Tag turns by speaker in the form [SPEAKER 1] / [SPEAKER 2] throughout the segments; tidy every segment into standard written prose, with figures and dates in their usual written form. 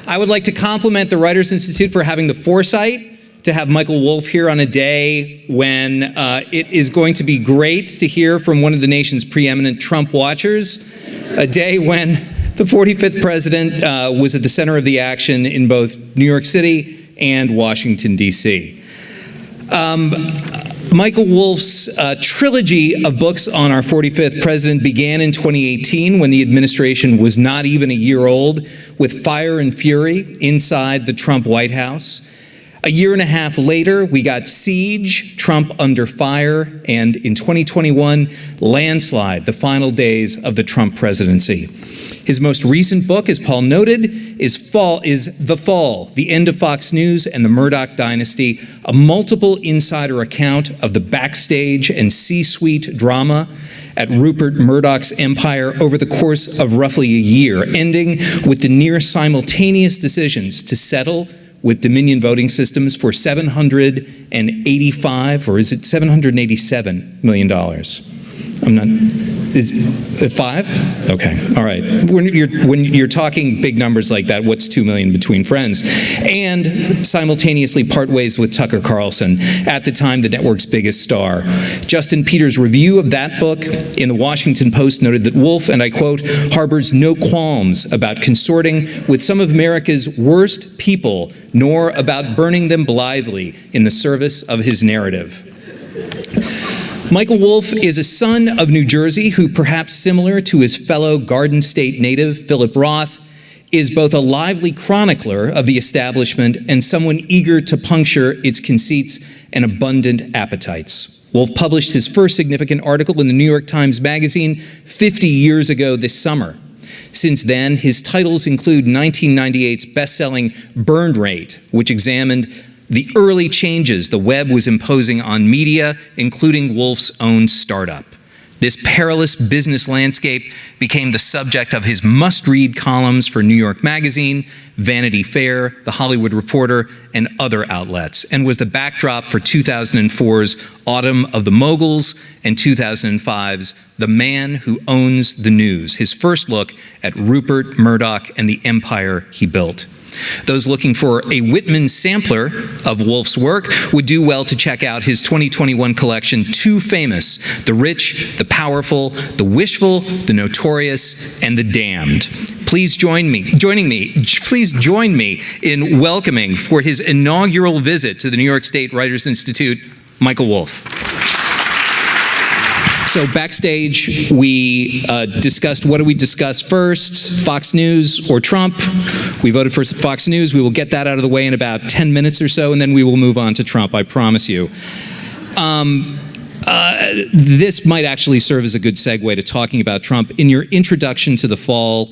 [SPEAKER 1] I would like to compliment the Writers Institute for having the foresight to have Michael Wolff here on a day when it is going to be great to hear from one of the nation's preeminent Trump watchers, a day when the 45th president was at the center of the action in both New York City and Washington, D.C. Michael Wolff's trilogy of books on our 45th president began in 2018 when the administration was not even a year old, with fire and fury inside the Trump White House. A year and a half later, we got Siege, Trump Under Fire, and in 2021, Landslide, the final days of the Trump presidency. His most recent book, as Paul noted, is The Fall, The End of Fox News and the Murdoch Dynasty, a multiple insider account of the backstage and C-suite drama at Rupert Murdoch's empire over the course of roughly a year, ending with the near simultaneous decisions to settle with Dominion voting systems for $785, or is it $787 million? I'm not, is it 5? Okay, all right. When you're talking big numbers like that, what's 2 million between friends? And simultaneously part ways with Tucker Carlson, at the time the network's biggest star. Justin Peters' review of that book in the Washington Post noted that Wolff, and I quote, harbors no qualms about consorting with some of America's worst people, nor about burning them blithely in the service of his narrative. Michael Wolff is a son of New Jersey who, perhaps similar to his fellow Garden State native Philip Roth, is both a lively chronicler of the establishment and someone eager to puncture its conceits and abundant appetites. Wolff published his first significant article in the New York Times Magazine 50 years ago this summer. Since then, his titles include 1998's best-selling Burn Rate, which examined the early changes the web was imposing on media, including Wolff's own startup. This perilous business landscape became the subject of his must-read columns for New York Magazine, Vanity Fair, The Hollywood Reporter, and other outlets, and was the backdrop for 2004's Autumn of the Moguls and 2005's The Man Who Owns the News, his first look at Rupert Murdoch and the empire he built. Those looking for a Whitman sampler of Wolff's work would do well to check out his 2021 collection, Too Famous: The Rich, the Powerful, the Wishful, the Notorious, and the Damned. Please join me in welcoming for his inaugural visit to the New York State Writers Institute, Michael Wolff. So backstage, we discussed, what do we discuss first, Fox News or Trump? We voted for Fox News. We will get that out of the way in about 10 minutes or so, and then we will move on to Trump, I promise you. This might actually serve as a good segue to talking about Trump. In your introduction to The Fall,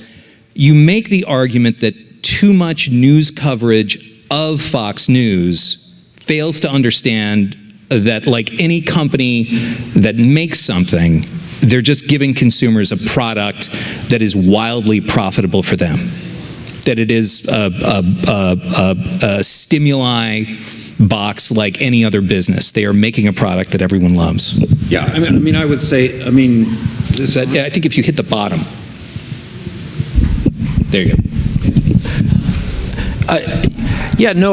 [SPEAKER 1] you make the argument that too much news coverage of Fox News fails to understand that, like any company that makes something, they're just giving consumers a product that is wildly profitable for them. That it is a stimuli box like any other business. They are making a product that everyone loves.
[SPEAKER 2] Yeah, I mean, I would say, I
[SPEAKER 1] think if you hit the bottom. There you go.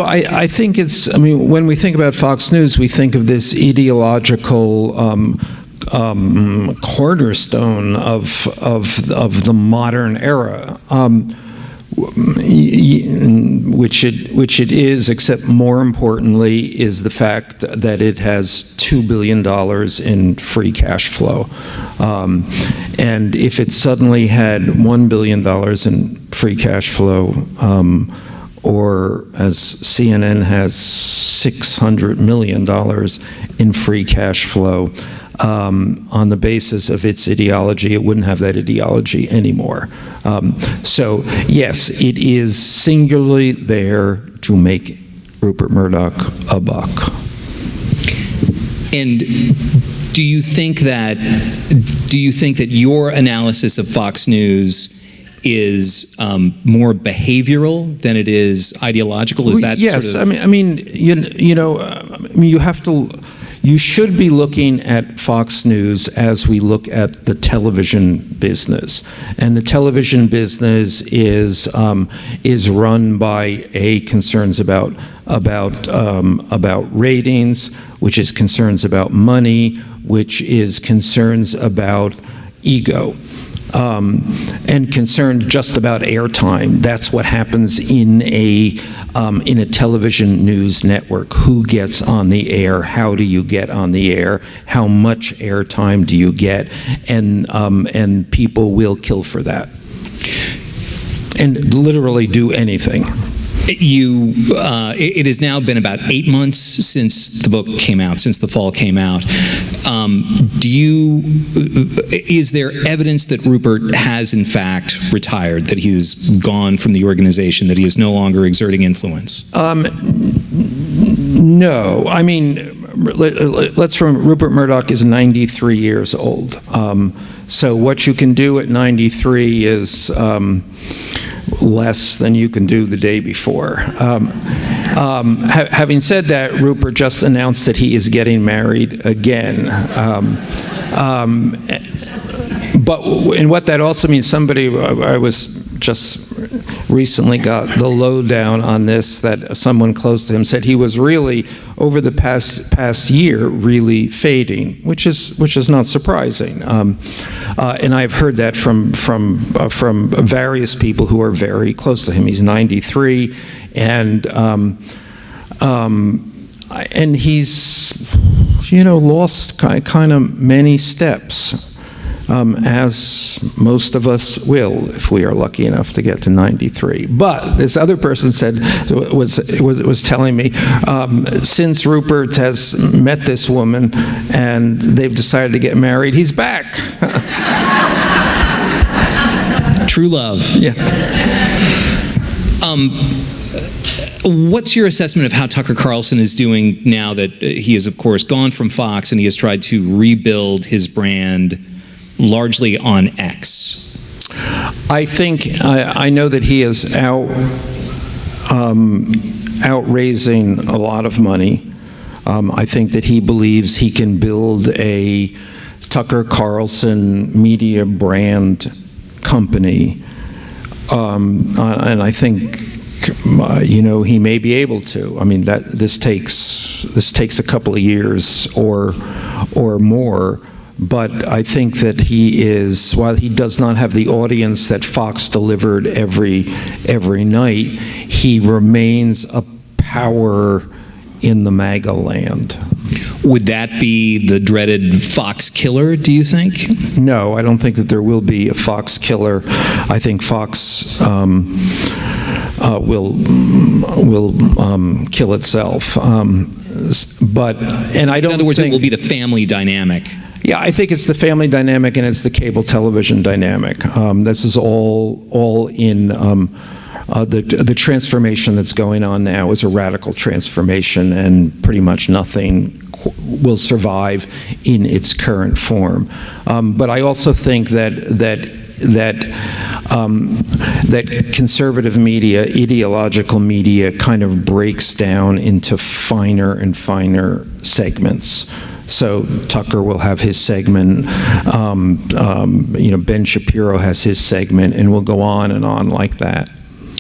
[SPEAKER 3] I think it's, when we think about Fox News, we think of this ideological cornerstone of the modern era, which it is, except more importantly is the fact that it has $2 billion in free cash flow. And if it suddenly had $1 billion in free cash flow, or as CNN has $600 million in free cash flow, on the basis of its ideology, it wouldn't have that ideology anymore. So yes, it is singularly there to make Rupert Murdoch a buck.
[SPEAKER 1] And do you think that your analysis of Fox News is more behavioral than it is ideological? Is that
[SPEAKER 3] yes?
[SPEAKER 1] Sort of...
[SPEAKER 3] you have to. You should be looking at Fox News as we look at the television business, and the television business is run by concerns about ratings, which is concerns about money, which is concerns about ego. And concerned just about airtime. That's what happens in a television news network. Who gets on the air? How do you get on the air? How much airtime do you get? And people will kill for that, and literally do anything.
[SPEAKER 1] It has now been about 8 months since the book came out, since The Fall came out. Is there evidence that Rupert has in fact retired, that he has gone from the organization, that he is no longer exerting influence?
[SPEAKER 3] No. I mean, let's remember, Rupert Murdoch is 93 years old. So what you can do at 93 is less than you can do the day before. Having said that, Rupert just announced that he is getting married again. And what that also means, I was just recently got the lowdown on this, that someone close to him said he was really, over the past year, really fading, which is not surprising. And I've heard that from various people who are very close to him. He's 93, and he's, lost kind of many steps. As most of us will, if we are lucky enough to get to 93. But this other person was telling me, since Rupert has met this woman and they've decided to get married, he's back.
[SPEAKER 1] True love.
[SPEAKER 3] Yeah.
[SPEAKER 1] What's your assessment of how Tucker Carlson is doing now that he has, of course, gone from Fox and he has tried to rebuild his brand largely on X?
[SPEAKER 3] I think, I know that he is out raising a lot of money. I think that he believes he can build a Tucker Carlson media brand company. And I think, he may be able to. I mean, this takes a couple of years or more. But I think that while he does not have the audience that Fox delivered every night, he remains a power in the MAGA land.
[SPEAKER 1] Would that be the dreaded Fox killer, do you think?
[SPEAKER 3] No, I don't think that there will be a Fox killer. I think Fox will kill itself. In other words, it will be the family dynamic. Yeah, I think it's the family dynamic and it's the cable television dynamic. This is all in the transformation that's going on now is a radical transformation, and pretty much nothing will survive in its current form. But I also think that conservative media, ideological media, kind of breaks down into finer and finer segments. So Tucker will have his segment, Ben Shapiro has his segment, and we'll go on and on like that.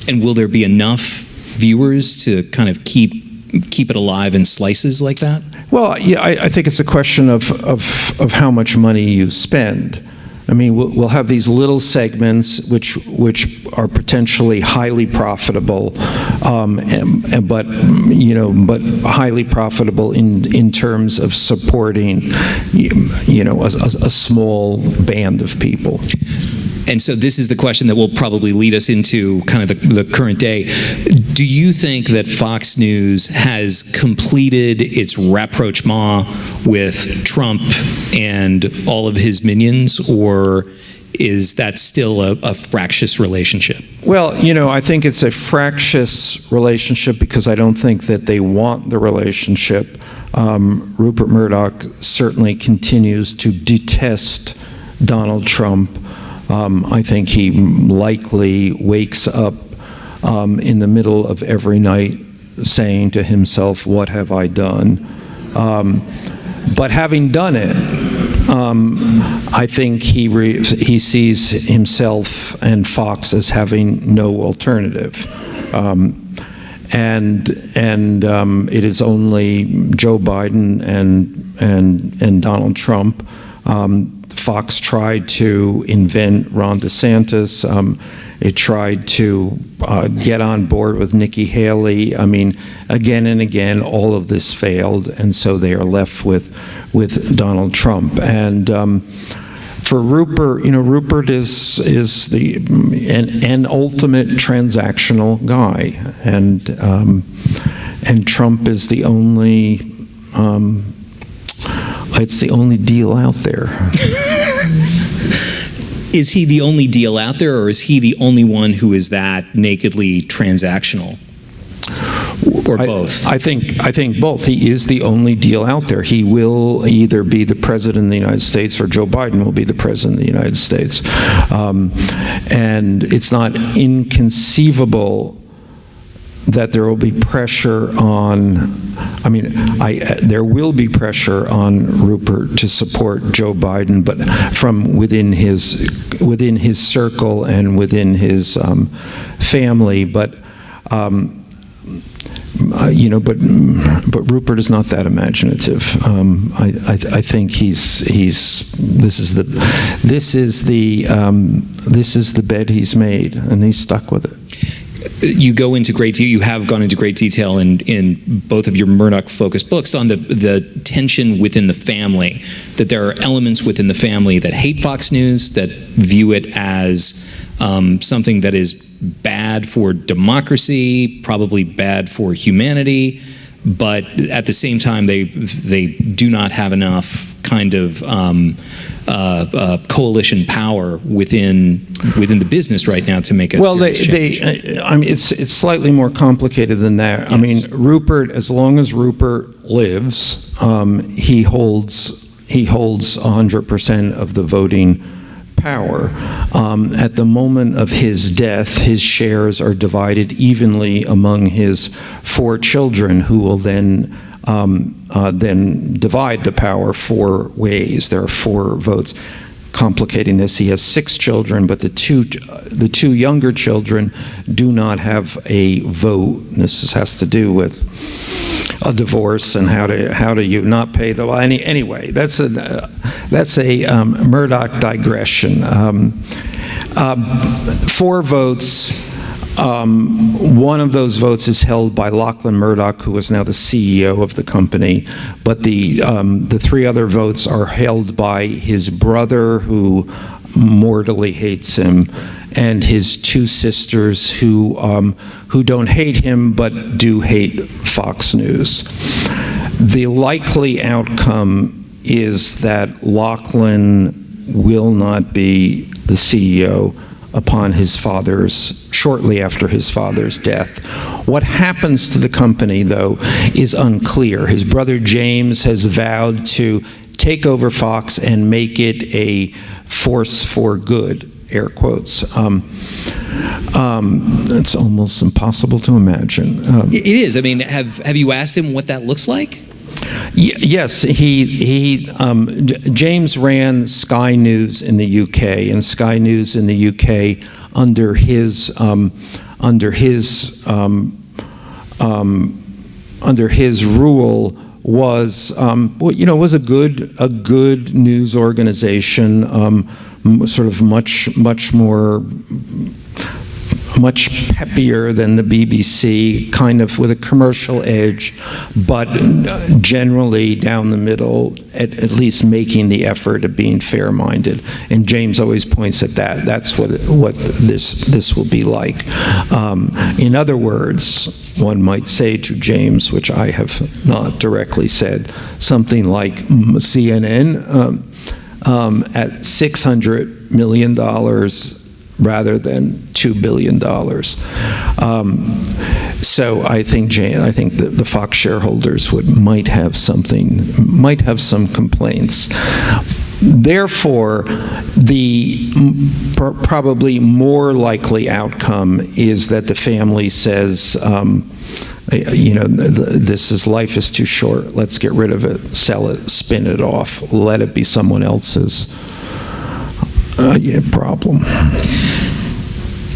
[SPEAKER 1] And will there be enough viewers to kind of keep it alive in slices like that?
[SPEAKER 3] Well, yeah, I think it's a question of how much money you spend. I mean, we'll have these little segments which are potentially highly profitable, but highly profitable in terms of supporting, a small band of people.
[SPEAKER 1] And so this is the question that will probably lead us into kind of the current day. Do you think that Fox News has completed its rapprochement with Trump and all of his minions, or is that still a fractious relationship?
[SPEAKER 3] Well, I think it's a fractious relationship because I don't think that they want the relationship. Rupert Murdoch certainly continues to detest Donald Trump. I think he likely wakes up in the middle of every night saying to himself, "What have I done?" But having done it, I think he sees himself and Fox as having no alternative. And it is only Joe Biden and Donald Trump. Fox tried to invent Ron DeSantis. It tried to get on board with Nikki Haley. I mean, again and again, all of this failed, and so they are left with Donald Trump. And for Rupert, Rupert is an ultimate transactional guy, and Trump is the only. It's the only deal out there.
[SPEAKER 1] Is he the only deal out there, or is he the only one who is that nakedly transactional? Or both?
[SPEAKER 3] I think both. He is the only deal out there. He will either be the president of the United States or Joe Biden will be the president of the United States. And it's not inconceivable that there will be pressure on, there will be pressure on Rupert to support Joe Biden, but from within his circle and within his family. But but Rupert is not that imaginative. I think this is the bed he's made, and he's stuck with it.
[SPEAKER 1] You have gone into great detail in both of your Murdoch-focused books on the tension within the family, that there are elements within the family that hate Fox News, that view it as something that is bad for democracy, probably bad for humanity, but at the same time they do not have enough kind of coalition power within the business right now to make a serious change.
[SPEAKER 3] It's slightly more complicated than that. Yes. Rupert, as long as Rupert lives, he holds 100% of the voting power. At the moment of his death, his shares are divided evenly among his 4 children, who will then divide the power 4 ways. There are 4 votes. Complicating this, he has 6 children, but the two younger children do not have a vote. This has to do with a divorce and how do you not pay the anyway. That's a Murdoch digression. 4 votes. One of those votes is held by Lachlan Murdoch, who is now the CEO of the company, but the 3 other votes are held by his brother, who mortally hates him, and his 2 sisters, who don't hate him but do hate Fox News. The likely outcome is that Lachlan will not be the CEO shortly after his father's death. What happens to the company, though, is unclear. His brother James has vowed to take over Fox and make it a force for good, air quotes. It's almost impossible to imagine.
[SPEAKER 1] It is. Have you asked him what that looks like?
[SPEAKER 3] Yes, James ran Sky News in the UK, and Sky News in the UK under his rule was was a good news organization, sort of much peppier than the BBC, kind of with a commercial edge, but generally down the middle, at least making the effort of being fair-minded. And James always points at that. That's what this will be like. In other words, one might say to James, which I have not directly said, something like CNN at $600 million rather than $2 billion. So I think the Fox shareholders might have some complaints. Therefore, the probably more likely outcome is that the family says, life is too short. Let's get rid of it, sell it, spin it off, let it be someone else's problem.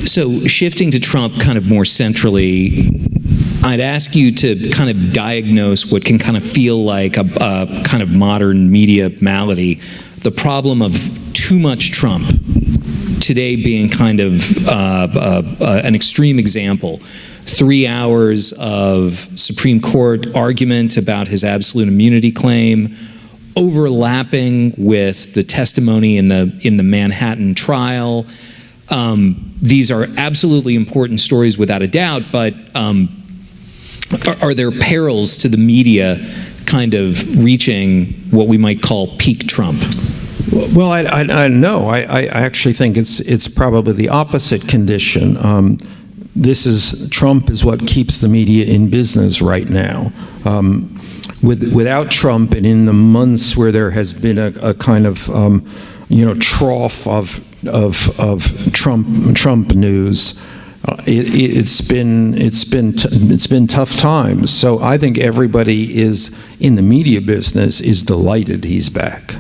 [SPEAKER 1] So shifting to Trump kind of more centrally, I'd ask you to kind of diagnose what can kind of feel like a kind of modern media malady, the problem of too much Trump, today being kind of an extreme example. 3 hours of Supreme Court argument about his absolute immunity claim, overlapping with the testimony in the Manhattan trial. These are absolutely important stories without a doubt, but are there perils to the media kind of reaching what we might call peak Trump?
[SPEAKER 3] Well, I know. I actually think it's probably the opposite condition. Trump is what keeps the media in business right now. Without Trump, and in the months where there has been a kind of trough of Trump news, it's been tough times. So I think everybody is in the media business is delighted he's back.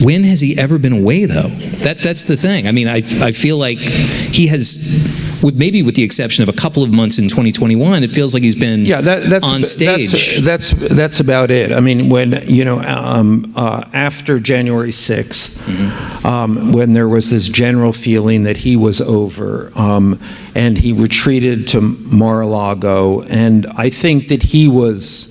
[SPEAKER 1] When has he ever been away, though? That's the thing. I mean, I feel like he has, maybe with the exception of a couple of months in 2021, it feels like he's been on stage.
[SPEAKER 3] That's about it. I mean, when after January 6th, when there was this general feeling that he was over, and he retreated to Mar-a-Lago, and I think that he was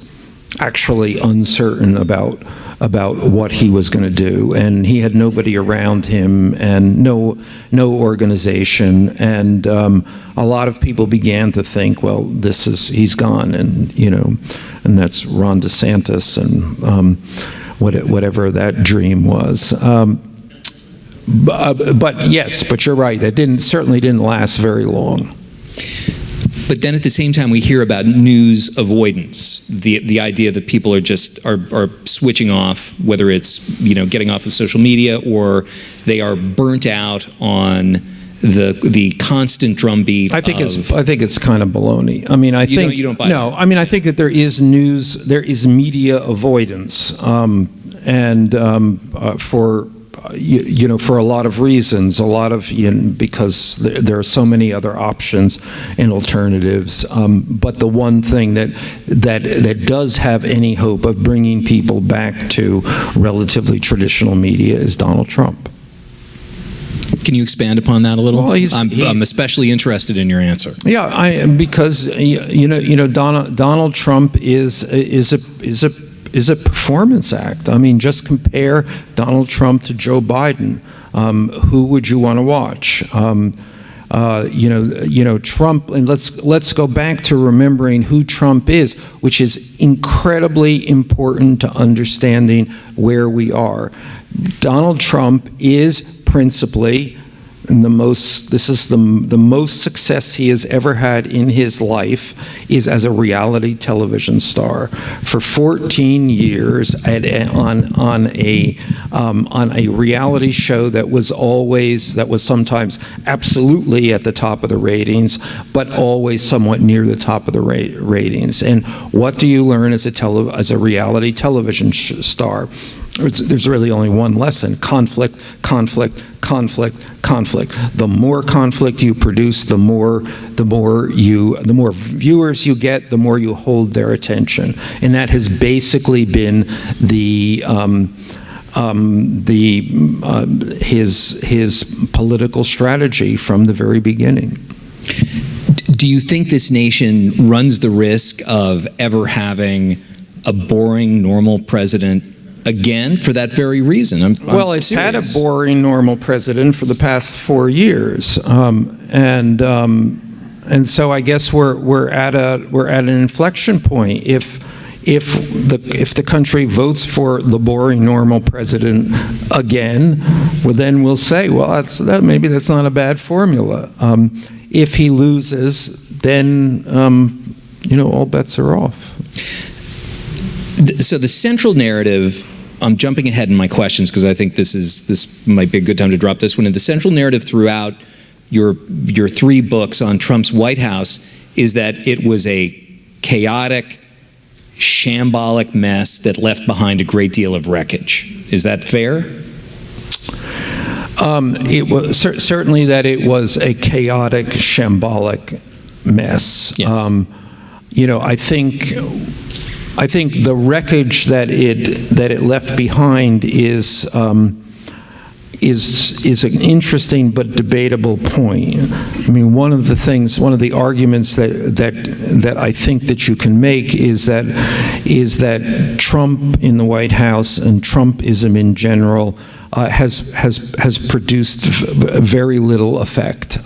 [SPEAKER 3] actually uncertain about what he was going to do, and he had nobody around him and no organization, and a lot of people began to think, well, he's gone, and and that's Ron DeSantis and whatever that dream was. But you're right, that certainly didn't last very long.
[SPEAKER 1] But then at the same time, we hear about news avoidance, the idea that people are just are switching off, whether it's getting off of social media or they are burnt out on the constant drumbeat.
[SPEAKER 3] I think it's kind of baloney. I mean, you don't buy that? I mean, I think that there is media avoidance, for a lot of reasons, because there are so many other options and alternatives. But the one thing that does have any hope of bringing people back to relatively traditional media is Donald Trump.
[SPEAKER 1] Can you expand upon that a little?
[SPEAKER 3] Well,
[SPEAKER 1] I'm especially interested in your answer.
[SPEAKER 3] Yeah, because Donald Trump is a performance act. I mean, just compare Donald Trump to Joe Biden. Who would you want to watch? Trump, and let's go back to remembering who Trump is, which is incredibly important to understanding where we are. Donald Trump is principally the most success he has ever had in his life is as a reality television star. For 14 years on a reality show that was sometimes absolutely at the top of the ratings, but always somewhat near the top of the ratings. And what do you learn as a reality television star? There's really only one lesson: conflict, conflict, conflict, conflict. The more conflict you produce, the more viewers you get, the more you hold their attention. And that has basically been his political strategy from the very beginning.
[SPEAKER 1] Do you think this nation runs the risk of ever having a boring, normal president again for that very reason?
[SPEAKER 3] It's serious. Had a boring, normal president for the past 4 years, and so I guess we're at an inflection point. If the country votes for the boring, normal president again, well, then we'll say, well, maybe that's not a bad formula. If he loses, then all bets are off.
[SPEAKER 1] So the central narrative, I'm jumping ahead in my questions because I think this might be a good time to drop this one in. The central narrative throughout your 3 books on Trump's White House is that it was a chaotic, shambolic mess that left behind a great deal of wreckage. Is that fair?
[SPEAKER 3] It was certainly that it was a chaotic, shambolic mess.
[SPEAKER 1] Yes.
[SPEAKER 3] I think the wreckage that it left behind is an interesting but debatable point. I mean, one of the arguments that I think that you can make is that Trump in the White House and Trumpism in general has produced very little effect.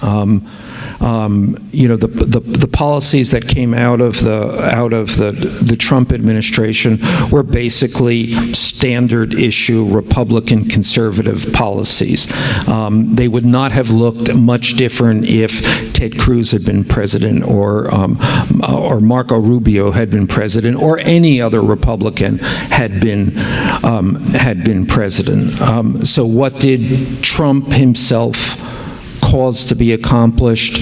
[SPEAKER 3] The policies that came out of the Trump administration were basically standard issue Republican conservative policies. They would not have looked much different if Ted Cruz had been president, or Marco Rubio had been president, or any other Republican had been president. So what did Trump himself cause to be accomplished?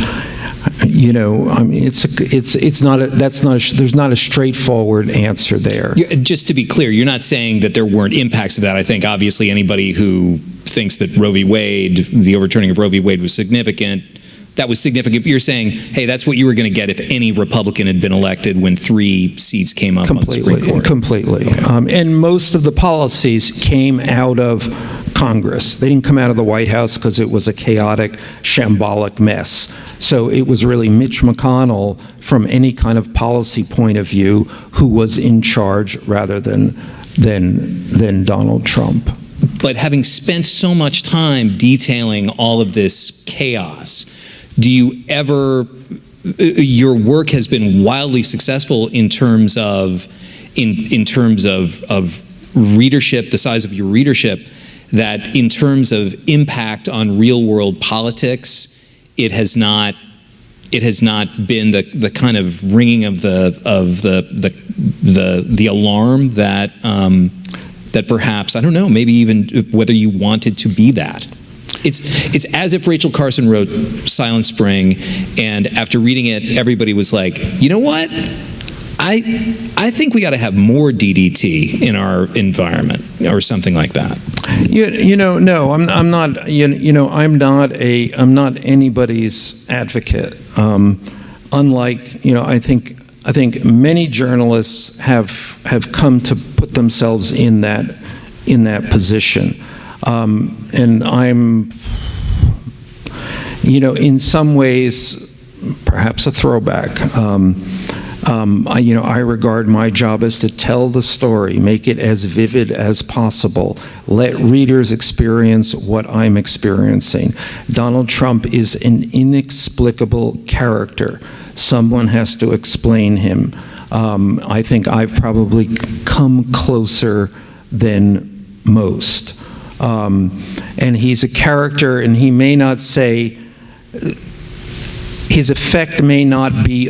[SPEAKER 3] There's not a straightforward answer there.
[SPEAKER 1] Just to be clear, you're not saying that there weren't impacts of that. I think obviously anybody who thinks that the overturning of Roe v. Wade was significant, that was significant. You're saying, hey, that's what you were going to get if any Republican had been elected when 3 seats came up on the Supreme Court.
[SPEAKER 3] Completely.
[SPEAKER 1] Okay.
[SPEAKER 3] And most of the policies came out of Congress. They didn't come out of the White House because it was a chaotic, shambolic mess. So it was really Mitch McConnell, from any kind of policy point of view, who was in charge rather than Donald Trump.
[SPEAKER 1] But having spent so much time detailing all of this chaos, do you ever, your work has been wildly successful in terms of readership, the size of your readership, that in terms of impact on real world politics, it has not been the kind of ringing of the alarm that that perhaps, I don't know, maybe even whether you wanted to be that. It's as if Rachel Carson wrote Silent Spring, and after reading it, everybody was like, you know what? I think we got to have more DDT in our environment, or something like that.
[SPEAKER 3] No, I'm not. I'm not anybody's advocate. Unlike, I think many journalists have come to put themselves in that position. And I'm, in some ways, perhaps a throwback. I regard my job as to tell the story, make it as vivid as possible, let readers experience what I'm experiencing. Donald Trump is an inexplicable character. Someone has to explain him. I think I've probably come closer than most. And he's a character, and he may not say, his effect may not be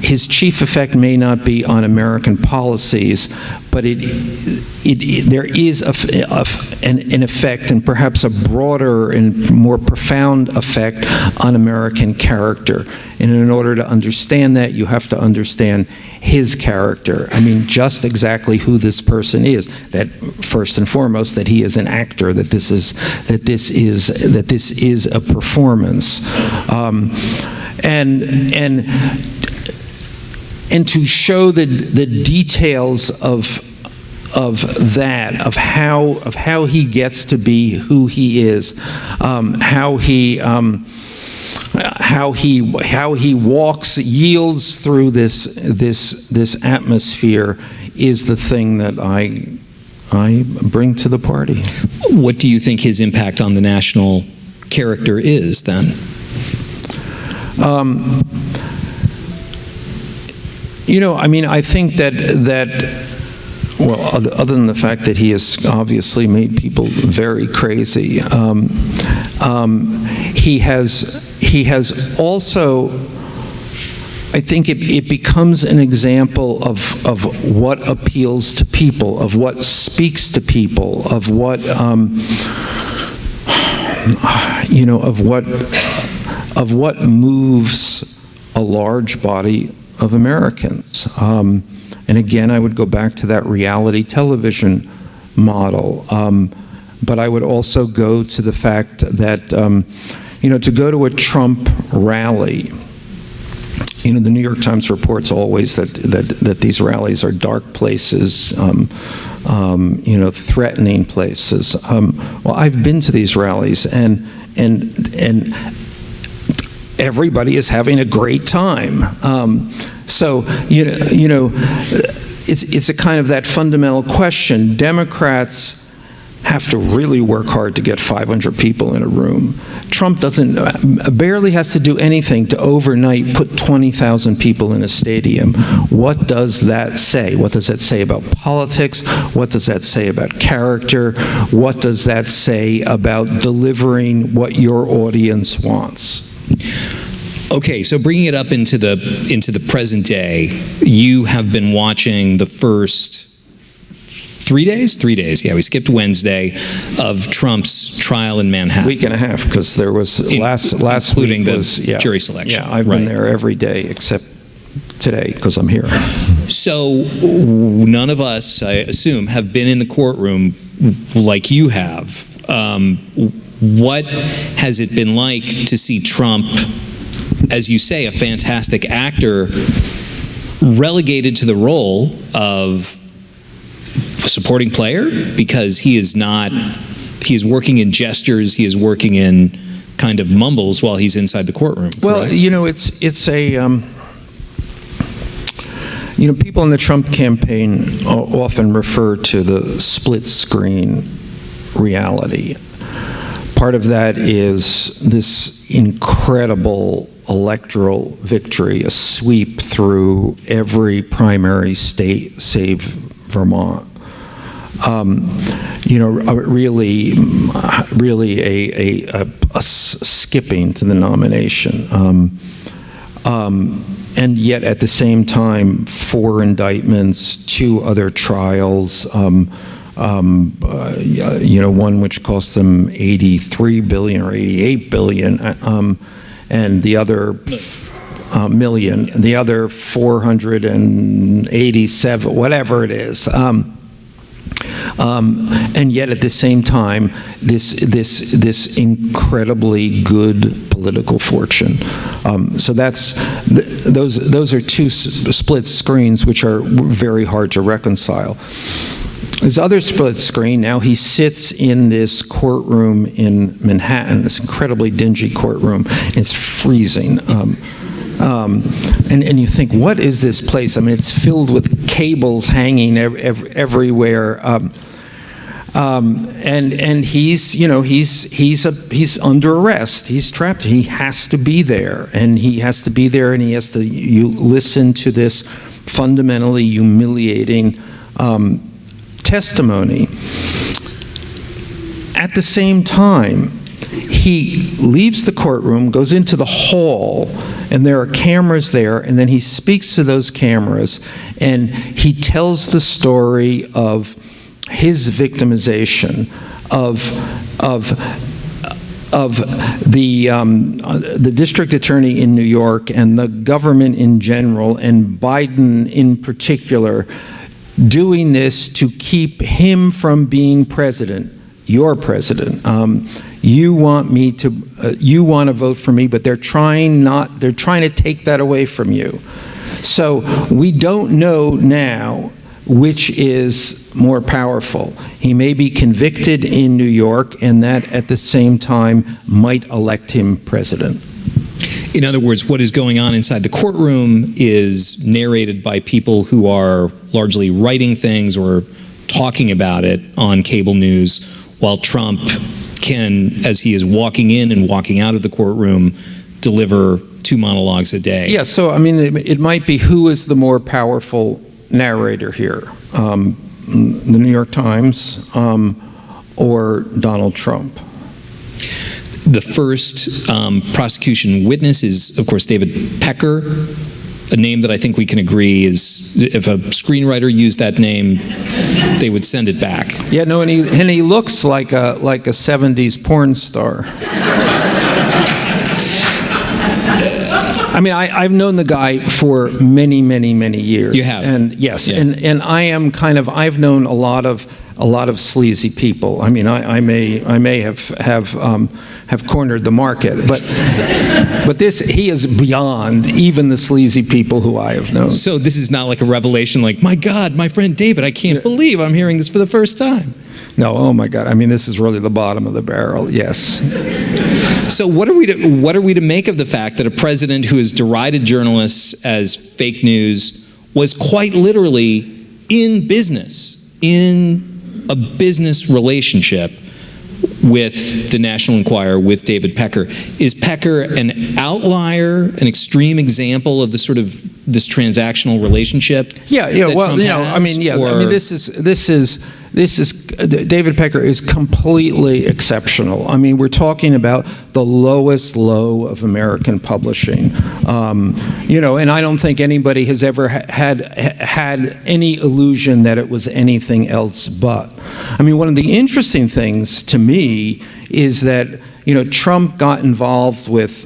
[SPEAKER 3] his chief effect may not be on American policies, but there is an effect, and perhaps a broader and more profound effect, on American character. And in order to understand that, you have to understand his character. I mean, just exactly who this person is. That first and foremost, that he is an actor. That this is a performance. And to show the details of how he gets to be who he is, how he yields through this atmosphere, is the thing that I bring to the party.
[SPEAKER 1] What do you think his impact on the national character is then?
[SPEAKER 3] I think that well, other than the fact that he has obviously made people very crazy, he has also, I think it becomes an example of what appeals to people, of what speaks to people, of what of what moves a large body of Americans. And again, I would go back to that reality television model. But I would also go to the fact that, to go to a Trump rally, the New York Times reports always that these rallies are dark places, threatening places. Well, I've been to these rallies, and everybody is having a great time. So it's a kind of that fundamental question. Democrats have to really work hard to get 500 people in a room. Trump barely has to do anything to overnight put 20,000 people in a stadium. What does that say? What does that say about politics? What does that say about character? What does that say about delivering what your audience wants?
[SPEAKER 1] Okay, so bringing it up into the present day, you have been watching the first 3 days? 3 days, yeah, we skipped Wednesday, of Trump's trial in Manhattan.
[SPEAKER 3] Week and a half, because there was last
[SPEAKER 1] including
[SPEAKER 3] week was,
[SPEAKER 1] the jury selection.
[SPEAKER 3] Yeah, I've been there every day except today, because I'm here.
[SPEAKER 1] So none of us, I assume, have been in the courtroom like you have. What has it been like to see Trump, as you say, a fantastic actor, relegated to the role of supporting player? Because he is working in gestures, he is working in kind of mumbles while he's inside the courtroom.
[SPEAKER 3] Well,
[SPEAKER 1] correct?
[SPEAKER 3] it's a, people in the Trump campaign often refer to the split screen reality. Part of that is this incredible electoral victory, a sweep through every primary state save Vermont. Really a skipping to the nomination. And yet at the same time, 4 indictments, 2 other trials, one which cost them $83 billion or $88 billion, and the other million, the other 487, whatever it is. And yet at the same time, this incredibly good political fortune. So those are 2 split screens which are very hard to reconcile. His other split screen, now he sits in this courtroom in Manhattan, this incredibly dingy courtroom. It's freezing. And you think, what is this place? I mean, it's filled with cables hanging everywhere. And he's under arrest. He's trapped. He has to be there, and he has to listen to this fundamentally humiliating testimony. At the same time, he leaves the courtroom, goes into the hall, and there are cameras there, and then he speaks to those cameras, and he tells the story of his victimization, of the district attorney in New York and the government in general, and Biden in particular, doing this to keep him from being president, your president. You want to vote for me, but they're trying to take that away from you. So we don't know now which is more powerful. He may be convicted in New York, and that at the same time might elect him president.
[SPEAKER 1] In other words, what is going on inside the courtroom is narrated by people who are largely writing things or talking about it on cable news, while Trump can, as he is walking in and walking out of the courtroom, deliver 2 monologues a day.
[SPEAKER 3] Yeah, so I mean, it might be who is the more powerful narrator here, the New York Times or Donald Trump.
[SPEAKER 1] The first prosecution witness is, of course, David Pecker, a name that I think we can agree is, if a screenwriter used that name, they would send it back.
[SPEAKER 3] Yeah, no, and he looks like a 70s porn star. I mean, I've known the guy for many, many, many years.
[SPEAKER 1] You have?
[SPEAKER 3] And yes,
[SPEAKER 1] Yeah.
[SPEAKER 3] and I am I've known a lot of sleazy people. I mean, I may have cornered the market, but he is beyond even the sleazy people who I have known.
[SPEAKER 1] So this is not like a revelation like, my God, my friend David, I can't believe I'm hearing this for the first time.
[SPEAKER 3] No, oh my God. I mean, this is really the bottom of the barrel, yes.
[SPEAKER 1] So what are we to make of the fact that a president who has derided journalists as fake news was quite literally in a business relationship with the National Enquirer, with David Pecker? Is Pecker an outlier, an extreme example of the sort of this transactional relationship?
[SPEAKER 3] Yeah.
[SPEAKER 1] that
[SPEAKER 3] Well,
[SPEAKER 1] Trump
[SPEAKER 3] I mean,
[SPEAKER 1] has,
[SPEAKER 3] yeah.
[SPEAKER 1] or-
[SPEAKER 3] I mean, this is David Pecker is completely exceptional. I mean, we're talking about the lowest low of American publishing. And I don't think anybody has ever had any illusion that it was anything else but. I mean, one of the interesting things to me is that Trump got involved with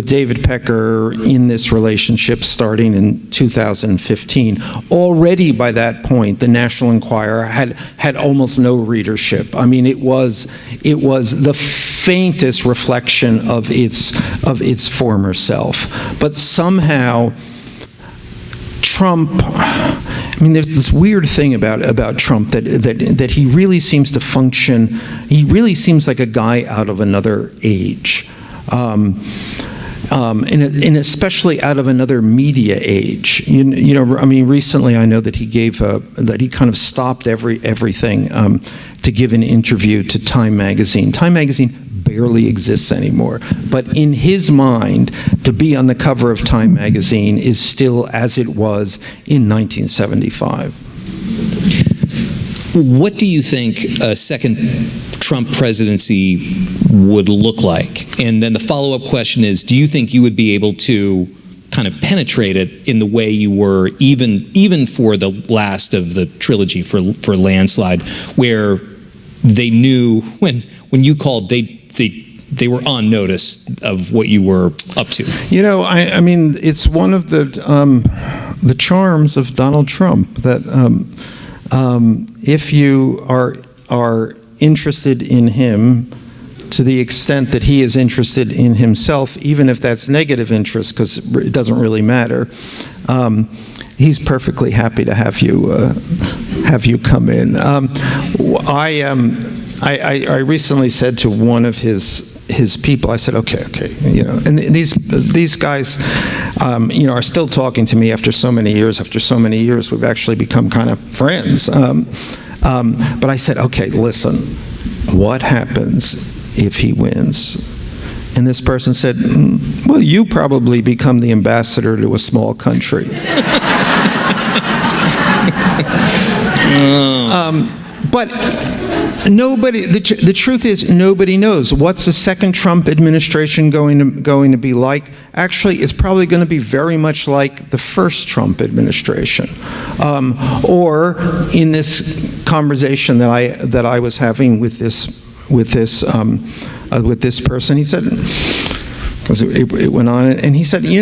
[SPEAKER 3] David Pecker in this relationship starting in 2015. Already by that point, the National Enquirer had almost no readership. I mean, it was the faintest reflection of its former self. But somehow, Trump, I mean, there's this weird thing about Trump that he really seems to function. He really seems like a guy out of another age. And especially out of another media age. I mean, recently I know that he kind of stopped everything to give an interview to Time magazine. Time magazine barely exists anymore, but in his mind, to be on the cover of Time magazine is still as it was in 1975.
[SPEAKER 1] What do you think a second Trump presidency would look like? And then the follow-up question is, do you think you would be able to kind of penetrate it in the way you were even for the last of the trilogy for Landslide, where they knew when you called, they were on notice of what you were up to?
[SPEAKER 3] I mean, it's one of the charms of Donald Trump that if you are interested in him to the extent that he is interested in himself, even if that's negative interest, because it doesn't really matter, he's perfectly happy to have you come in. I recently said to one of his people, I said, okay, and these guys, are still talking to me after so many years. After so many years, we've actually become kind of friends. But I said, okay, listen, what happens if he wins? And this person said, well, you probably become the ambassador to a small country. But nobody. The truth is, nobody knows. What's the second Trump administration going to be like? Actually, it's probably going to be very much like the first Trump administration. Or in this conversation that I was having with this person, he said, because it went on, and he said, he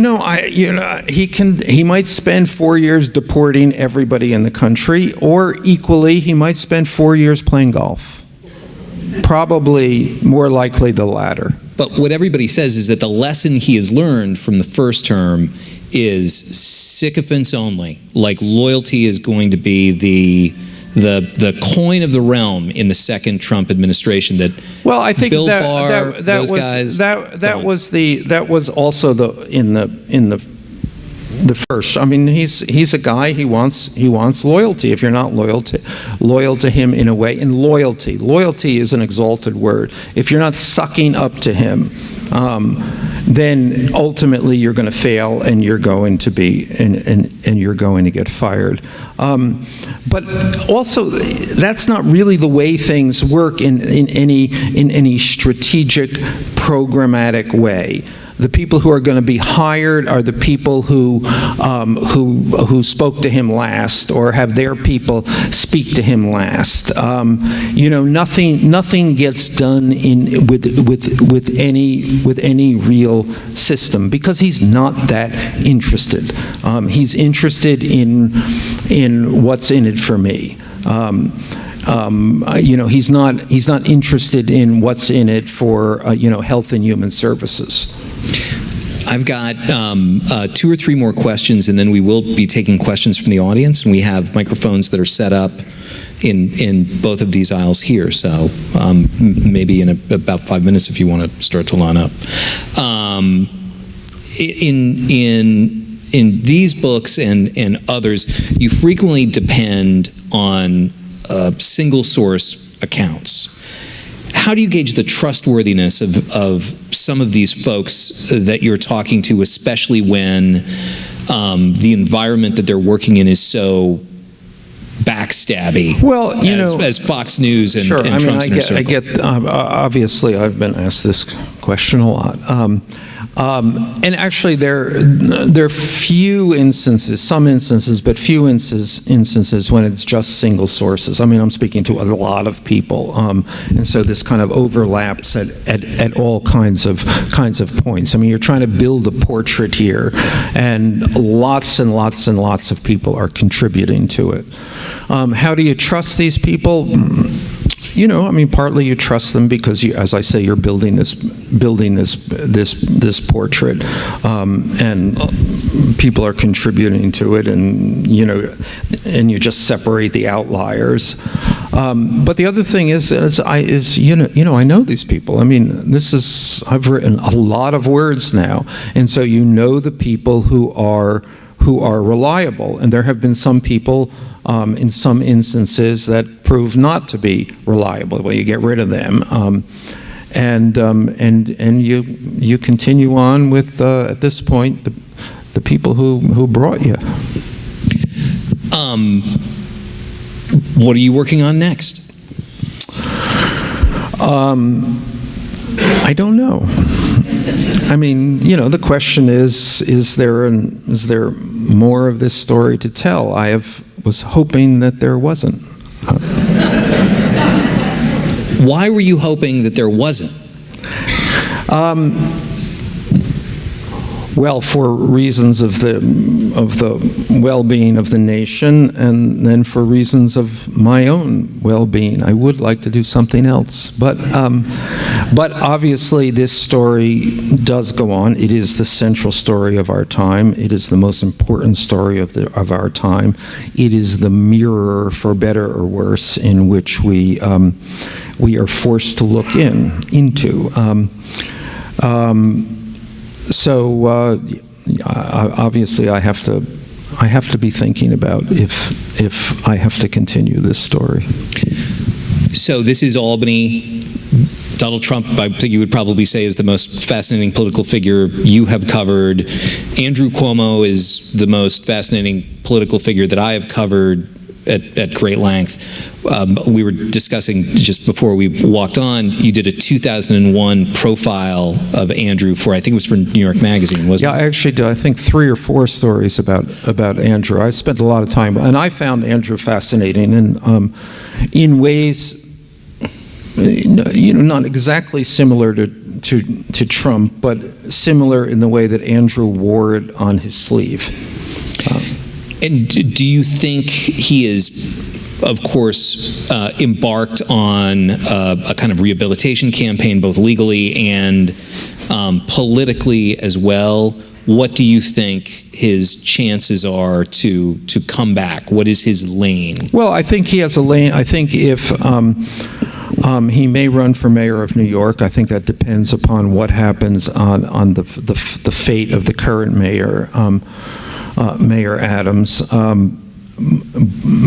[SPEAKER 3] might spend 4 years deporting everybody in the country, or equally, he might spend 4 years playing golf. Probably more likely the latter.
[SPEAKER 1] But what everybody says is that the lesson he has learned from the first term is sycophants only. Like, loyalty is going to be the coin of the realm in the second Trump administration. That,
[SPEAKER 3] well, I think
[SPEAKER 1] Bill
[SPEAKER 3] that
[SPEAKER 1] Barr,
[SPEAKER 3] that
[SPEAKER 1] those
[SPEAKER 3] was
[SPEAKER 1] guys,
[SPEAKER 3] that was also in the first. I mean, he's a guy, he wants loyalty. If you're not loyal to him in a way, and loyalty is an exalted word. If you're not sucking up to him, then ultimately you're going to fail, and you're going to be and you're going to get fired. But also, that's not really the way things work in any strategic, programmatic way. The people who are going to be hired are the people who spoke to him last, or have their people speak to him last. Nothing gets done with any real system, because he's not that interested. He's interested in what's in it for me. He's not interested in what's in it for health and human services.
[SPEAKER 1] I've got 2 or 3 more questions, and then we will be taking questions from the audience, and we have microphones that are set up in both of these aisles here, so maybe in about 5 minutes if you want to start to line up. In these books and others, you frequently depend on single source accounts. How do you gauge the trustworthiness of some of these folks that you're talking to, especially when the environment that they're working in is so backstabby?
[SPEAKER 3] Well,
[SPEAKER 1] as Fox News and,
[SPEAKER 3] sure.
[SPEAKER 1] and Trump's inner circle.
[SPEAKER 3] I get. Obviously, I've been asked this question a lot. And actually, there are few instances, some instances, but few instances when it's just single sources. I mean, I'm speaking to a lot of people, and so this kind of overlaps at all kinds of points. I mean, you're trying to build a portrait here, and lots of people are contributing to it. How do you trust these people? Partly you trust them because, as I say, you're building this portrait, and people are contributing to it, and you just separate the outliers. But the other thing is I know these people. I mean, I've written a lot of words now, and so the people who are reliable, and there have been some people in some instances that prove not to be reliable. Well, you get rid of them, and you continue on with at this point the people who brought you.
[SPEAKER 1] What are you working on next?
[SPEAKER 3] I don't know. I mean, the question is there more of this story to tell? I was hoping that there wasn't.
[SPEAKER 1] Why were you hoping that there wasn't?
[SPEAKER 3] Well, for reasons of the well-being of the nation, and then for reasons of my own well-being. I would like to do something else, but obviously this story does go on. It is the central story of our time. It is the most important story of our time. It is the mirror, for better or worse, in which we are forced to look into. So obviously, I have to be thinking about if I have to continue this story.
[SPEAKER 1] So this is Albany. Donald Trump, I think you would probably say, is the most fascinating political figure you have covered. Andrew Cuomo is the most fascinating political figure that I have covered at great length. We were discussing just before we walked on, you did a 2001 profile of Andrew I think it was for New York Magazine, wasn't it?
[SPEAKER 3] Yeah, I actually did, I think, 3 or 4 stories about Andrew. I spent a lot of time, and I found Andrew fascinating, and in ways, not exactly similar to Trump, but similar in the way that Andrew wore it on his sleeve.
[SPEAKER 1] And do you think he is, of course, embarked on a kind of rehabilitation campaign, both legally and politically as well? What do you think his chances are to come back? What is his lane? Well,
[SPEAKER 3] I think he has a lane. I think if he may run for mayor of New York. I think that depends upon what happens on the fate of the current mayor. Mayor Adams,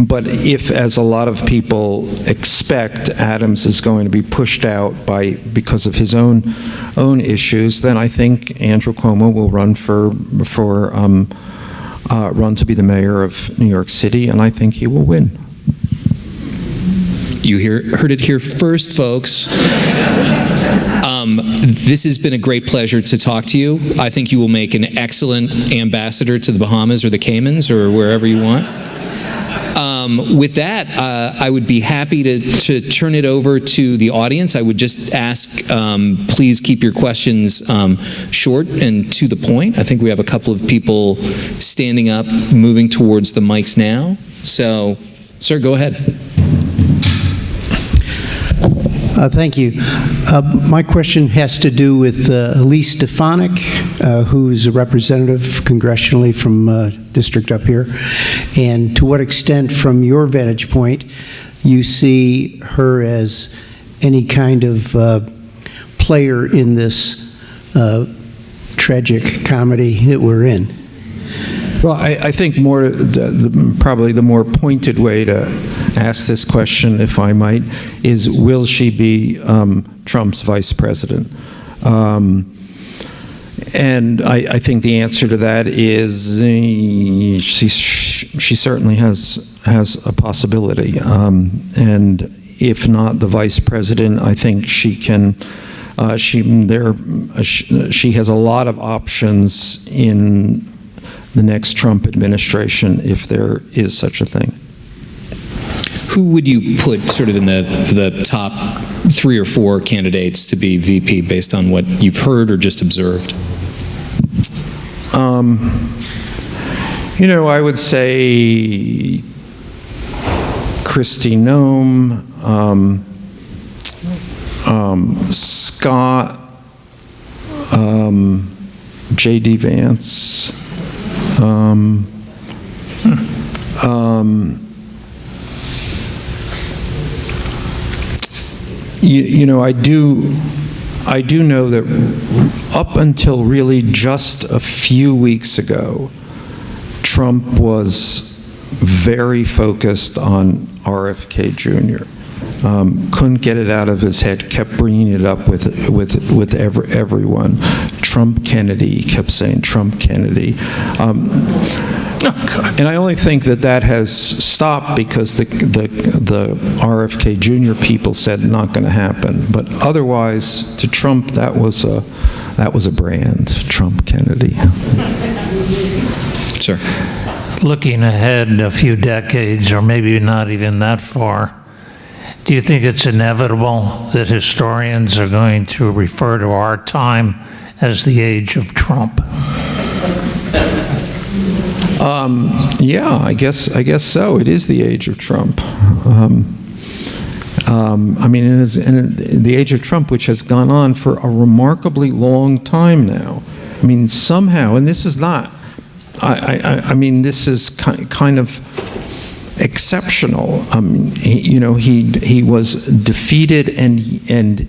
[SPEAKER 3] but if, as a lot of people expect, Adams is going to be pushed out because of his own issues, then I think Andrew Cuomo will run run to be the mayor of New York City, and I think he will win.
[SPEAKER 1] You heard it here first, folks. This has been a great pleasure to talk to you. I think you will make an excellent ambassador to the Bahamas or the Caymans or wherever you want. With that, I would be happy to turn it over to the audience. I would just ask, please keep your questions short and to the point. I think we have a couple of people standing up, moving towards the mics now. So, sir, go ahead.
[SPEAKER 4] Thank you. My question has to do with Elise Stefanik, who is a representative congressionally from district up here, and to what extent, from your vantage point, you see her as any kind of player in this tragic comedy that we're in.
[SPEAKER 3] Well, I think probably the more pointed way to ask this question, if I might, is will she be Trump's vice president? And I think the answer to that is she certainly has a possibility. And if not the vice president, I think she can. She has a lot of options in the next Trump administration, if there is such a thing.
[SPEAKER 1] Who would you put sort of in the top 3 or 4 candidates to be VP based on what you've heard or just observed?
[SPEAKER 3] I would say Kristi Noem, Scott, J.D. Vance. I do know that up until really just a few weeks ago, Trump was very focused on RFK Jr. Couldn't get it out of his head, kept bringing it up with everyone. Trump Kennedy, kept saying Trump Kennedy. And I only think that has stopped because the RFK Jr. people said not going to happen. But otherwise, to Trump, that was a brand, Trump Kennedy.
[SPEAKER 1] Sir.
[SPEAKER 5] Looking ahead a few decades, or maybe not even that far, do you think it's inevitable that historians are going to refer to our time as the age of Trump?
[SPEAKER 3] Yeah, I guess so. It is the age of Trump. I mean, in the age of Trump, which has gone on for a remarkably long time now. I mean, somehow, and this is not. I mean, this is kind of exceptional. He was defeated and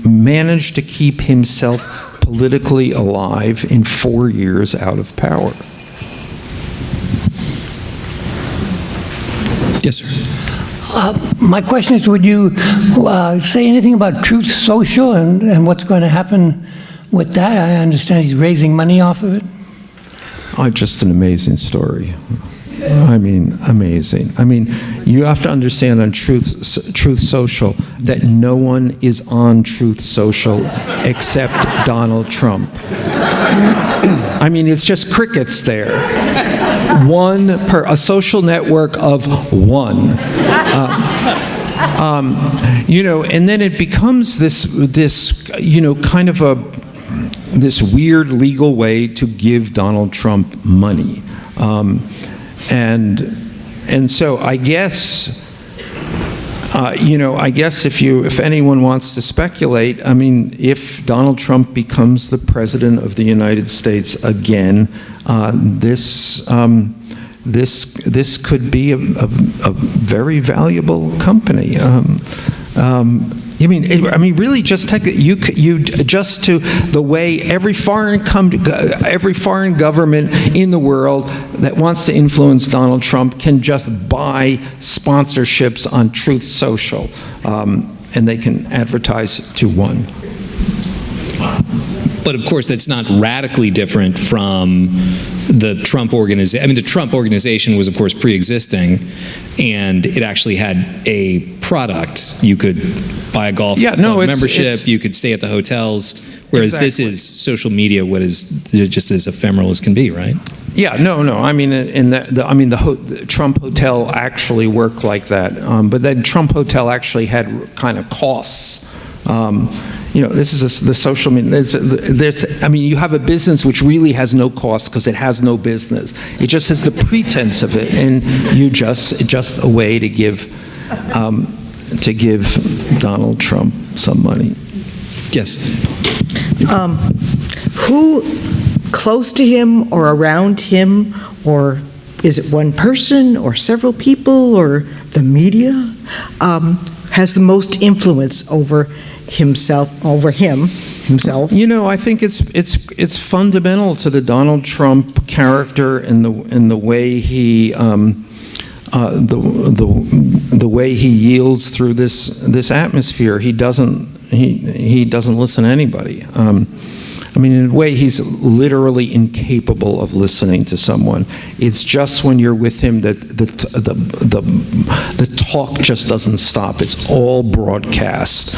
[SPEAKER 3] managed to keep himself politically alive in 4 years out of power.
[SPEAKER 1] Yes, sir.
[SPEAKER 6] My question is, would you say anything about Truth Social and what's going to happen with that? I understand he's raising money off of it.
[SPEAKER 3] Just an amazing story. I mean, amazing. I mean, you have to understand on Truth Social that no one is on Truth Social except Donald Trump. I mean, it's just crickets there. A social network of one. And then it becomes this kind of this weird legal way to give Donald Trump money. And so I guess, if anyone wants to speculate, I mean, if Donald Trump becomes the president of the United States again, this could be a very valuable company. Really, just take you just to the way every foreign government in the world that wants to influence Donald Trump can just buy sponsorships on Truth Social, and they can advertise to one.
[SPEAKER 1] But of course, that's not radically different from the Trump organization. I mean, the Trump organization was, of course, pre-existing, and it actually had a product Fox. You could buy a golf club membership, you could stay at the hotels, whereas this is social media, what is just as ephemeral as can be, right?
[SPEAKER 3] Yeah, no. I mean, the Trump Hotel actually worked like that, but then Trump Hotel actually had kind of costs. This is the social media. You have a business which really has no cost because it has no business. It just has the pretense of it, and just a way to give Donald Trump some money.
[SPEAKER 1] Yes.
[SPEAKER 7] Who close to him or around him, or is it one person or several people or the media, has the most influence over himself?
[SPEAKER 3] I think it's fundamental to the Donald Trump character and the way he the way he yields through this atmosphere. He doesn't listen to anybody. In a way, he's literally incapable of listening to someone. It's just when you're with him that the talk just doesn't stop. It's all broadcast.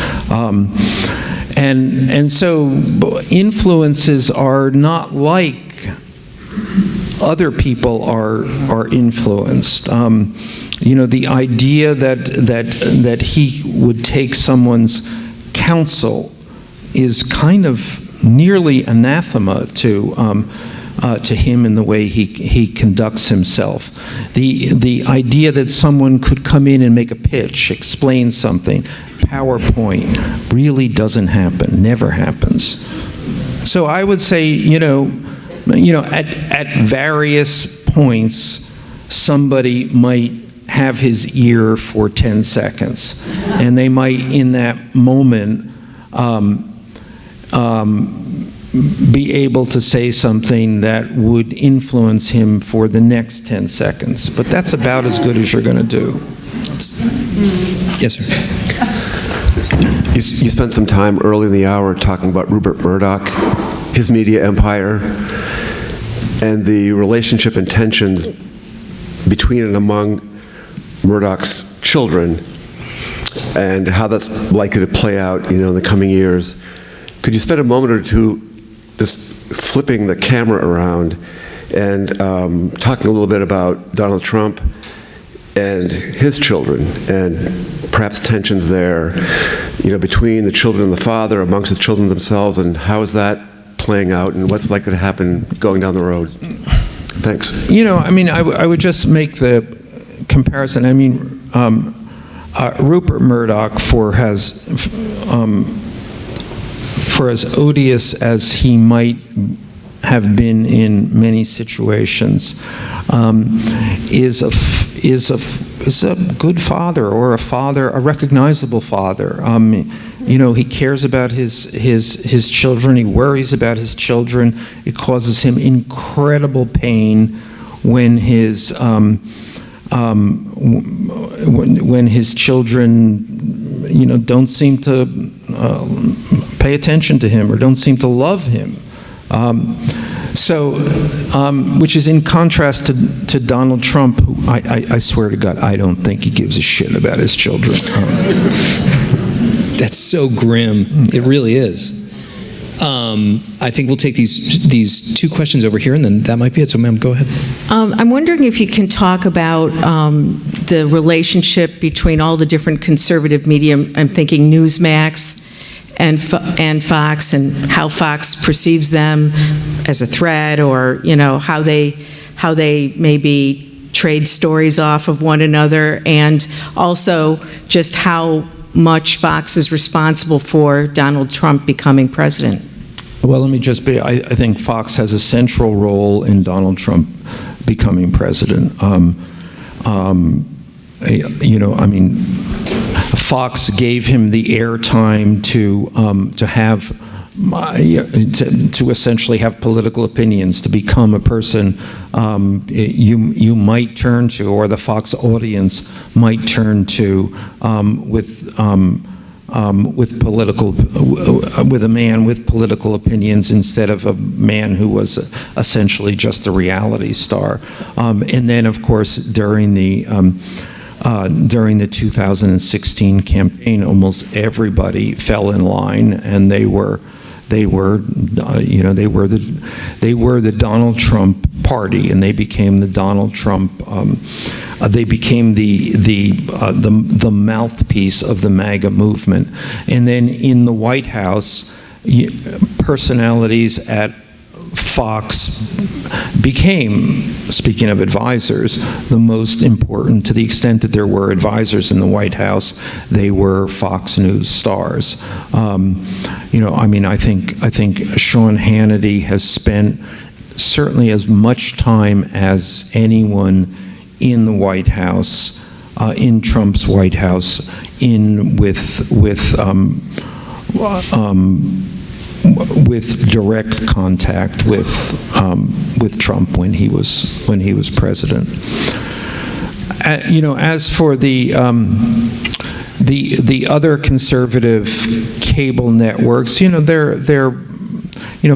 [SPEAKER 3] And so influences are not like other people are influenced. The idea that he would take someone's counsel is kind of nearly anathema to him in the way he conducts himself. The idea that someone could come in and make a pitch, explain something, PowerPoint, really doesn't happen, never happens. So I would say, at various points, somebody might have his ear for 10 seconds, and they might, in that moment, be able to say something that would influence him for the next 10 seconds. But that's about as good as you're going to do.
[SPEAKER 1] Yes, sir.
[SPEAKER 8] You spent some time early in the hour talking about Rupert Murdoch, his media empire, and the relationship and tensions between and among Murdoch's children, and how that's likely to play out, in the coming years. Could you spend a moment or two just flipping the camera around and talking a little bit about Donald Trump and his children, and perhaps tensions there, between the children and the father, amongst the children themselves, and how is that playing out, and what's likely to happen going down the road? Thanks.
[SPEAKER 3] I would just make the comparison. Rupert Murdoch, for as odious as he might have been in many situations, is a good father, or a recognizable father. He cares about his children. He worries about his children. It causes him incredible pain when his children, don't seem to pay attention to him or don't seem to love him. Which is in contrast to Donald Trump, who I swear to God, I don't think he gives a shit about his children.
[SPEAKER 1] That's so grim. It really is. I think we'll take these two questions over here, and then that might be it. So, ma'am, go ahead.
[SPEAKER 7] I'm wondering if you can talk about the relationship between all the different conservative media. I'm thinking Newsmax and Fox, and how Fox perceives them as a threat, or how they maybe trade stories off of one another, and also just how much Fox is responsible for Donald Trump becoming president.
[SPEAKER 3] Well, let me just be, I think Fox has a central role in Donald Trump becoming president. Fox gave him the airtime to essentially have political opinions, to become a person you might turn to, or the Fox audience might turn to, with a man with political opinions instead of a man who was essentially just a reality star. And then, of course, during the during the 2016 campaign, almost everybody fell in line, and they were the Donald Trump party, and they became the Donald Trump. They became the mouthpiece of the MAGA movement. And then in the White House, personalities at Fox became, speaking of advisors, the most important. To the extent that there were advisors in the White House, they were Fox News stars. I think Sean Hannity has spent certainly as much time as anyone in the White House, in Trump's White House, with direct contact with Trump when he was president. As for the other conservative cable networks,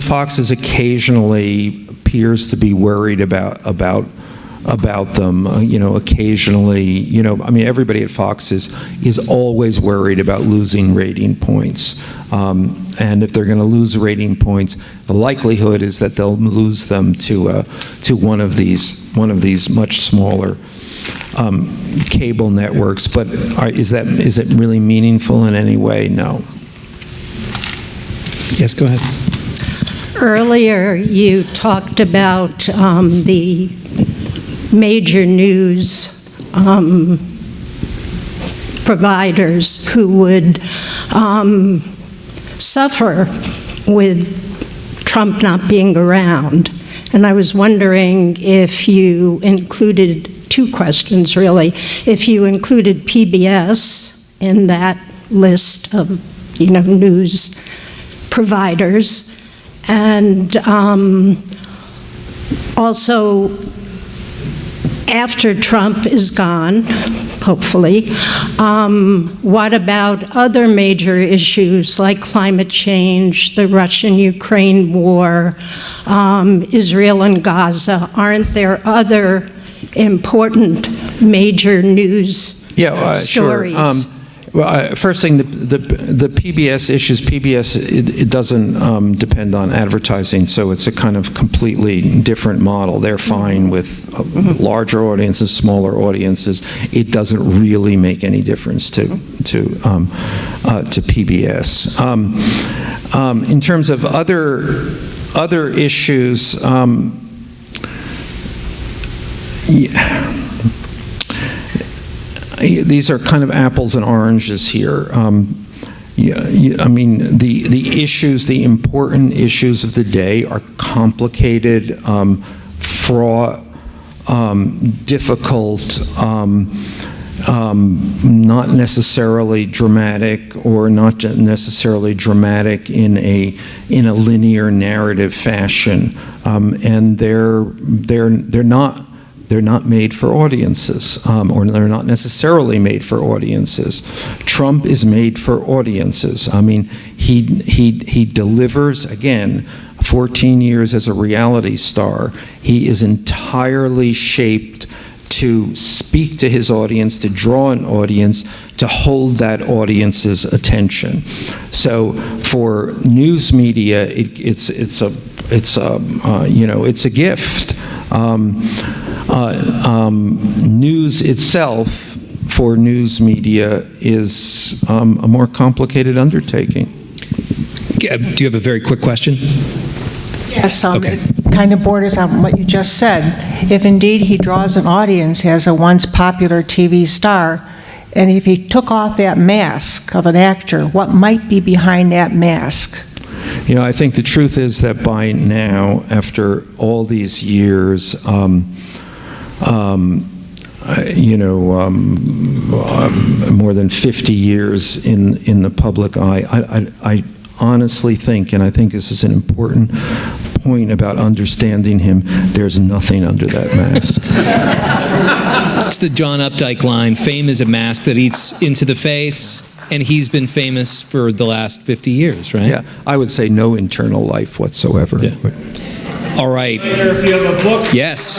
[SPEAKER 3] Fox is occasionally appears to be worried about them. Occasionally, everybody at Fox is always worried about losing rating points. And if they're going to lose rating points, the likelihood is that they'll lose them to one of these much smaller cable networks. But is it really meaningful in any way? No.
[SPEAKER 1] Yes, go ahead.
[SPEAKER 9] Earlier, you talked about the major news providers who would suffer with Trump not being around. And I was wondering if you included, two questions really, if you included PBS in that list of news providers, and also after Trump is gone, hopefully, what about other major issues like climate change, the Russian-Ukraine war, Israel and Gaza? Aren't there other important major news stories?
[SPEAKER 3] Sure. First thing, the PBS issues, it doesn't depend on advertising, so it's a kind of completely different model. They're fine with larger audiences, smaller audiences. It doesn't really make any difference to PBS. In terms of other issues, these are kind of apples and oranges here. The issues, the important issues of the day are complicated, fraught, difficult, not necessarily dramatic, or not necessarily dramatic in a linear narrative fashion, and they're not made for audiences, or they're not necessarily made for audiences. Trump is made for audiences. He delivers, again, 14 years as a reality star. He is entirely shaped to speak to his audience, to draw an audience, to hold that audience's attention. So for news media, it's a gift. News itself for news media is a more complicated undertaking.
[SPEAKER 1] Do you have a very quick question?
[SPEAKER 10] Yes,
[SPEAKER 1] Okay.
[SPEAKER 10] it kind of borders on what you just said. If indeed he draws an audience as a once popular TV star, and if he took off that mask of an actor, what might be behind that mask?
[SPEAKER 3] I think the truth is that by now, after all these years, more than 50 years in the public eye, I honestly think, and I think this is an important point about understanding him, there's nothing under that mask.
[SPEAKER 1] It's the John Updike line, fame is a mask that eats into the face, and he's been famous for the last 50 years, right?
[SPEAKER 3] Yeah, I would say no internal life whatsoever.
[SPEAKER 1] Yeah. All right.
[SPEAKER 2] If you have a book.
[SPEAKER 1] Yes.